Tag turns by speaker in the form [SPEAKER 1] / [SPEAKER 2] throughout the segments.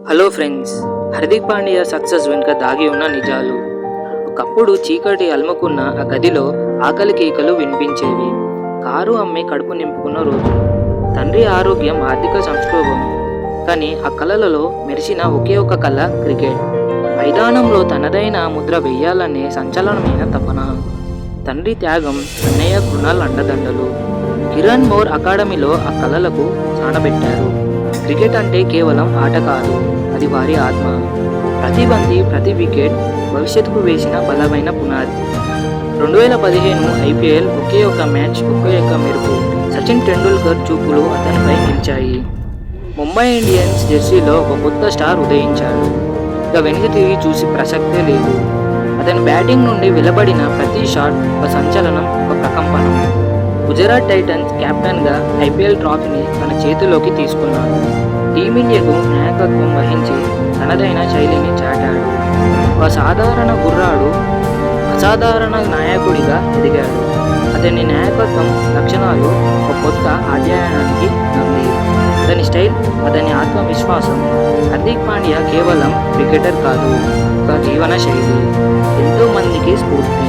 [SPEAKER 1] Hello friends, Hardik Pandya success వెనుక దాగి ఉన్న నిజాలు. ఒకప్పుడు చీకటి అలుముకున్న ఆ గదిలో ఆకలి కేకలు వినిపించేవి. కారు అమ్మి కడుపు నింపుకున్న రోజులు, తండ్రి ఆరోగ్యం, ఆర్థిక సంక్షోభం. కానీ ఆ కళలలో మెరిసిన ఒకే ఒక కళ క్రికెట్. మైదానంలో తనదైన ముద్ర వేయాలనే సంచలనమైన తపన. తండ్రి త్యాగం, అన్నయ్య కృణాల్ అండదండలు. కిరణ్ మోర్ అకాడమీలో ఆ కళలకు సానబెట్టారు. క్రికెట్ అంటే కేవలం ఆట కాదు, అది వారి ఆత్మ. ప్రతి బంతి, ప్రతి వికెట్ భవిష్యత్తుకు వేసిన బలమైన పునాది. 2015 ఐపీఎల్ ఒకే ఒక మ్యాచ్, ఒకే ఒక మెరుపు. సచిన్ టెండూల్కర్ చూపులు అతనిపై నిలిచాయి. ముంబై ఇండియన్స్ జెర్సీలో ఒక కొత్త స్టార్ ఉదయించాడు. ఇక వెనుక తిరిగి చూసి ప్రసక్తే లేదు. అతని బ్యాటింగ్ నుండి వెలువడిన ప్రతి షాట్ ఒక సంచలనం, ఒక ప్రకంపనం. గుజరాత్ టైటన్స్ కెప్టెన్గా ఐపీఎల్ ట్రోఫీని తన చేతిలోకి తీసుకున్నాడు. టీమిండియాకు నాయకత్వం వహించి తనదైన శైలిని చాటాడు. ఒక సాధారణ గుర్రాడు అసాధారణ నాయకుడిగా ఎదిగాడు. అతని నాయకత్వం లక్షణాలు ఒక కొత్త అధ్యయనానికి ఉంది. అతని స్టైల్, అతని ఆత్మవిశ్వాసం. హార్దిక్ పాండ్యా కేవలం క్రికెటర్ కాదు, ఒక జీవన శైలి. ఎంతో మందికి స్ఫూర్తి.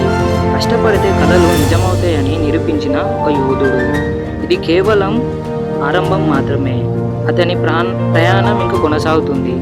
[SPEAKER 1] కష్టపడితే కలలు నిజమవుతాయని నిరూపించిన ఒక యోధుడు. ఇది కేవలం ఆరంభం మాత్రమే. అతని ప్రయాణం ఇంకా కొనసాగుతుంది.